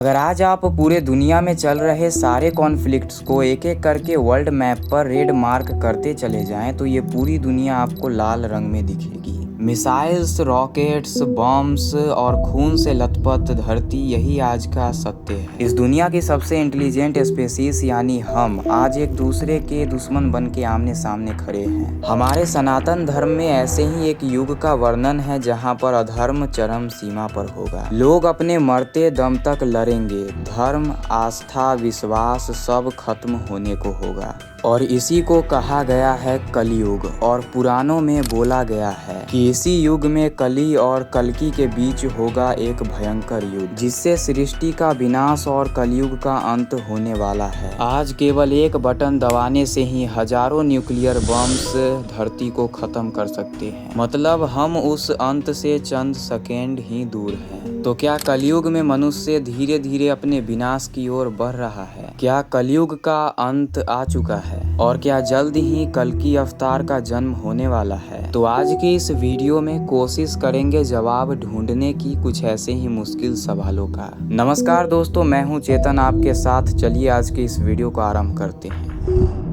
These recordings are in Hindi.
अगर आज आप पूरे दुनिया में चल रहे सारे कॉन्फ्लिक्ट्स को एक एक करके वर्ल्ड मैप पर रेड मार्क करते चले जाएं तो ये पूरी दुनिया आपको लाल रंग में दिखेगी। मिसाइल्स, रॉकेट्स, बॉम्ब्स और खून से लथपथ धरती, यही आज का सत्य है। इस दुनिया की सबसे इंटेलिजेंट स्पेसीज यानी हम आज एक दूसरे के दुश्मन बन के आमने सामने खड़े हैं। हमारे सनातन धर्म में ऐसे ही एक युग का वर्णन है जहाँ पर अधर्म चरम सीमा पर होगा। लोग अपने मरते दम तक लड़ेंगे। धर्म, आस्था, विश्वास सब खत्म होने को होगा और इसी को कहा गया है कलयुग। और पुराणों में बोला गया है कि इसी युग में कली और कल्कि के बीच होगा एक भयंकर युद्ध, जिससे सृष्टि का विनाश और कलयुग का अंत होने वाला है। आज केवल एक बटन दबाने से ही हजारों न्यूक्लियर बम्स धरती को खत्म कर सकते हैं। मतलब हम उस अंत से चंद सेकेंड ही दूर हैं। तो क्या कलयुग में मनुष्य धीरे धीरे अपने विनाश की ओर बढ़ रहा है? क्या कलयुग का अंत आ चुका है? और क्या जल्द ही कल्कि अवतार का जन्म होने वाला है? तो आज की इस वीडियो में कोशिश करेंगे जवाब ढूंढने की कुछ ऐसे ही मुश्किल सवालों का। नमस्कार दोस्तों, मैं हूं चेतन आपके साथ। चलिए आज की इस वीडियो को आरंभ करते हैं।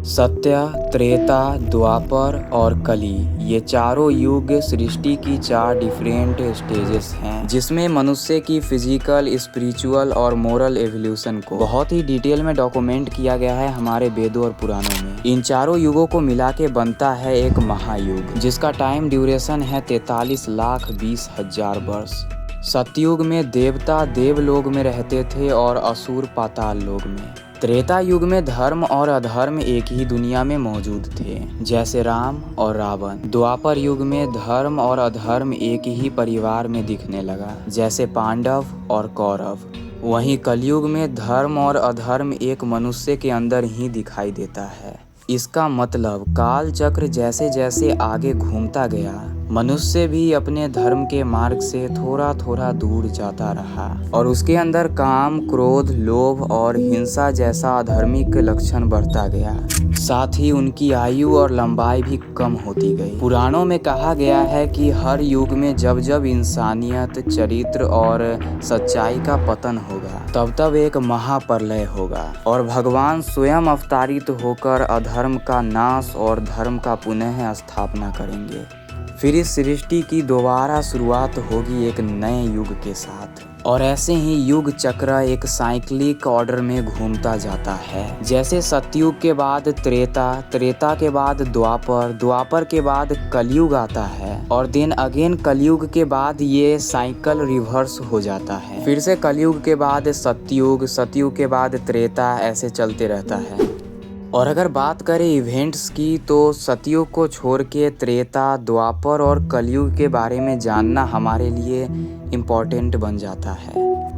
सत्य, त्रेता, द्वापर और कली, ये चारों युग सृष्टि की 4 डिफरेंट स्टेजेस हैं, जिसमें मनुष्य की फिजिकल, स्पिरिचुअल और मोरल एवोल्यूशन को बहुत ही डिटेल में डॉक्यूमेंट किया गया है हमारे वेदों और पुराणों में। इन चारों युगों को मिला के बनता है एक महायुग, जिसका टाइम ड्यूरेशन है 43,20,000 वर्ष। सतयुग में देवता देवलोक में रहते थे और असुर पाताल लोक में। त्रेता युग में धर्म और अधर्म एक ही दुनिया में मौजूद थे, जैसे राम और रावण। द्वापर युग में धर्म और अधर्म एक ही परिवार में दिखने लगा, जैसे पांडव और कौरव। वहीं कलयुग में धर्म और अधर्म एक मनुष्य के अंदर ही दिखाई देता है। इसका मतलब काल चक्र जैसे जैसे आगे घूमता गया, मनुष्य भी अपने धर्म के मार्ग से थोड़ा थोड़ा दूर जाता रहा और उसके अंदर काम, क्रोध, लोभ और हिंसा जैसा अधर्मिक लक्षण बढ़ता गया। साथ ही उनकी आयु और लंबाई भी कम होती गई। पुराणों में कहा गया है कि हर युग में जब जब इंसानियत, चरित्र और सच्चाई का पतन होगा, तब तब एक महाप्रलय होगा और भगवान स्वयं अवतारित होकर अधर्म का नाश और धर्म का पुनः स्थापना करेंगे। फिर इस सृष्टि की दोबारा शुरुआत होगी एक नए युग के साथ। और ऐसे ही युग चक्र एक साइक्लिक ऑर्डर में घूमता जाता है। जैसे सतयुग के बाद त्रेता, त्रेता के बाद द्वापर, द्वापर के बाद कलयुग आता है और देन अगेन कलयुग के बाद ये साइकिल रिवर्स हो जाता है। फिर से कलयुग के बाद सतयुग, सतयुग के बाद त्रेता, ऐसे चलते रहता है। और अगर बात करें इवेंट्स की, तो सतयुग को छोड़ के त्रेता, द्वापर और कलयुग के बारे में जानना हमारे लिए इम्पोर्टेंट बन जाता है,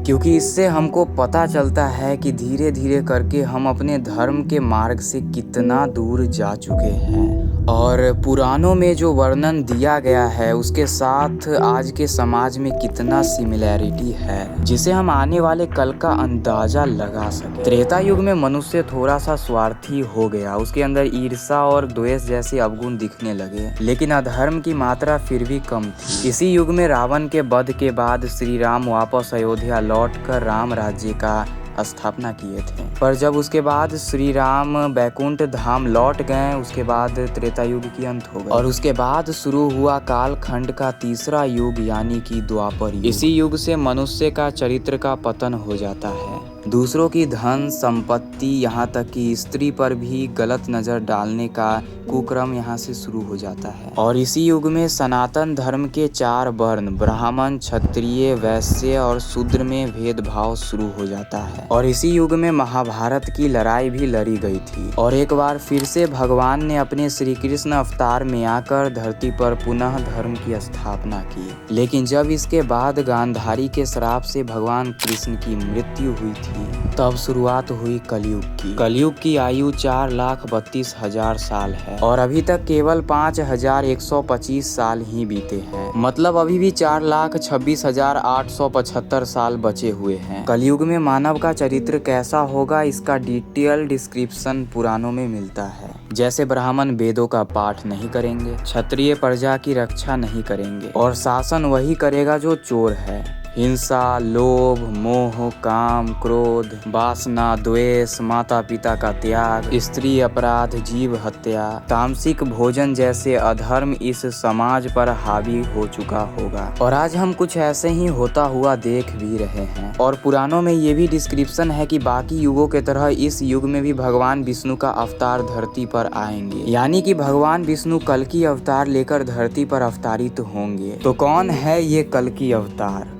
क्योंकि इससे हमको पता चलता है कि धीरे धीरे करके हम अपने धर्म के मार्ग से कितना दूर जा चुके हैं। और पुराणों में जो वर्णन दिया गया है उसके साथ आज के समाज में कितना सिमिलैरिटी है, जिसे हम आने वाले कल का अंदाजा लगा सके। त्रेता युग में मनुष्य थोड़ा सा स्वार्थी हो गया, उसके अंदर ईर्ष्या और द्वेष जैसे अवगुण दिखने लगे, लेकिन अधर्म की मात्रा फिर भी कम थी। इसी युग में रावण के वध के बाद श्री राम वापस अयोध्या लौटकर राम राज्य का स्थापना किए थे। पर जब उसके बाद श्री राम बैकुंठ धाम लौट गए, उसके बाद त्रेता युग की अंत हो गई और उसके बाद शुरू हुआ काल खंड का तीसरा युग यानी कि द्वापर युग। इसी युग से मनुष्य का चरित्र का पतन हो जाता है। दूसरों की धन संपत्ति, यहाँ तक कि स्त्री पर भी गलत नजर डालने का कुक्रम यहाँ से शुरू हो जाता है। और इसी युग में सनातन धर्म के 4 वर्ण ब्राह्मण, क्षत्रिय, वैश्य और शूद्र में भेदभाव शुरू हो जाता है। और इसी युग में महाभारत की लड़ाई भी लड़ी गई थी और एक बार फिर से भगवान ने अपने श्री कृष्ण अवतार में आकर धरती पर पुनः धर्म की स्थापना की। लेकिन जब इसके बाद गांधारी के श्राप से भगवान कृष्ण की मृत्यु हुई थी, तब शुरुआत हुई कलयुग की। कलयुग की आयु 4,32,000 साल है और अभी तक केवल 5,125 साल ही बीते हैं। मतलब अभी भी 4,26,875 साल बचे हुए हैं। कलयुग में मानव का चरित्र कैसा होगा, इसका डिटेल डिस्क्रिप्शन पुराणों में मिलता है। जैसे ब्राह्मण वेदों का पाठ नहीं करेंगे, क्षत्रिय प्रजा की रक्षा नहीं करेंगे और शासन वही करेगा जो चोर है। हिंसा, लोभ, मोह, काम, क्रोध, वासना, द्वेष, माता पिता का त्याग, स्त्री अपराध, जीव हत्या, तामसिक भोजन जैसे अधर्म इस समाज पर हावी हो चुका होगा। और आज हम कुछ ऐसे ही होता हुआ देख भी रहे हैं। और पुराणों में ये भी डिस्क्रिप्शन है कि बाकी युगों के तरह इस युग में भी भगवान विष्णु का अवतार धरती पर आएंगे, यानी कि भगवान विष्णु कल्कि अवतार लेकर धरती पर अवतारित होंगे। तो कौन है ये कल्कि अवतार?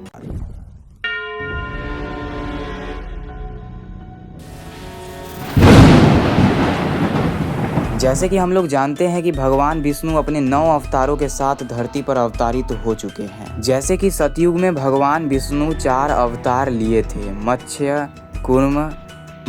जैसे कि हम लोग जानते हैं कि भगवान विष्णु अपने 9 अवतारों के साथ धरती पर अवतारित हो चुके हैं। जैसे कि सतयुग में भगवान विष्णु 4 अवतार लिए थे, मत्स्य, कूर्म,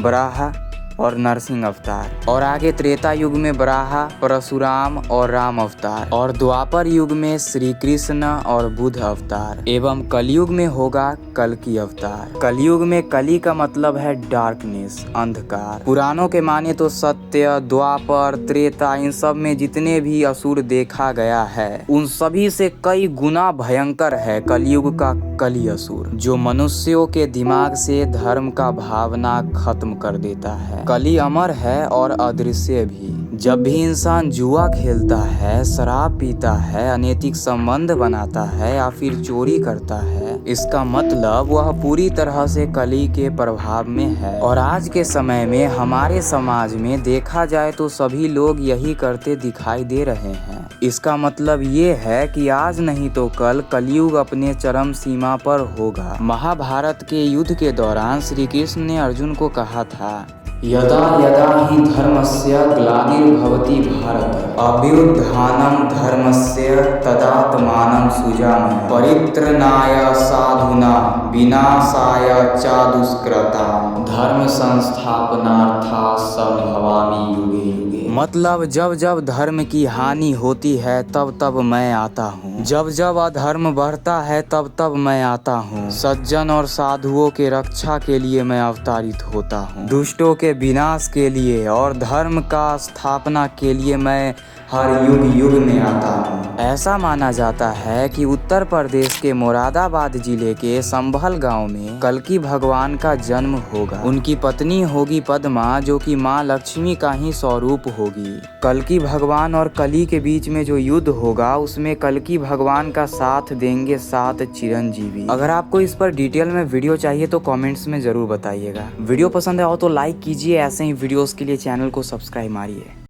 वराह और नरसिंह अवतार। और आगे त्रेता युग में वराह, परशुराम और राम अवतार। और द्वापर युग में श्री कृष्ण और बुद्ध अवतार। एवं कलयुग में होगा कल्कि अवतार। कलयुग में कली का मतलब है डार्कनेस, अंधकार। पुराणों के माने तो सत्य, द्वापर, त्रेता, इन सब में जितने भी असुर देखा गया है उन सभी से कई गुना भयंकर है कलयुग का कली असुर, जो मनुष्यों के दिमाग से धर्म का भावना खत्म कर देता है। कली अमर है और अदृश्य भी। जब भी इंसान जुआ खेलता है, शराब पीता है, अनैतिक संबंध बनाता है या फिर चोरी करता है, इसका मतलब वह पूरी तरह से कली के प्रभाव में है। और आज के समय में हमारे समाज में देखा जाए तो सभी लोग यही करते दिखाई दे रहे हैं। इसका मतलब ये है कि आज नहीं तो कल कलयुग अपने चरम सीमा पर होगा। महाभारत के युद्ध के दौरान श्री कृष्ण ने अर्जुन को कहा था, यदा यदा हि धर्मस्य ग्लानिर्भवति भारत, अभ्युत्थानं धर्मस्य तदात्मानं सृजामि, परित्रणाय साधूनां विनाशाय च दुष्कृतां, धर्म संस्थापनार्थाय संभवामि युगे युगे। मतलब जब जब धर्म की हानि होती है तब तब मैं आता हूँ, जब जब अधर्म बढ़ता है तब तब मैं आता हूँ, सज्जन और साधुओं के रक्षा के लिए मैं अवतारित होता हूँ, दुष्टों के विनाश के लिए और धर्म का स्थापना के लिए मैं हर युग युग में आता हूँ। ऐसा माना जाता है कि उत्तर प्रदेश के मुरादाबाद जिले के संभल गांव में कल्कि भगवान का जन्म होगा। उनकी पत्नी होगी पद्मा, जो कि माँ लक्ष्मी का ही स्वरूप होगी। कल्कि भगवान और कली के बीच में जो युद्ध होगा उसमें कल्कि भगवान का साथ देंगे 7 चिरंजीवी। अगर आपको इस पर डिटेल में वीडियो चाहिए तो कमेंट्स में जरूर बताइएगा। वीडियो पसंद आए तो लाइक कीजिए, ऐसे ही वीडियोस के लिए चैनल को सब्सक्राइब मारिए।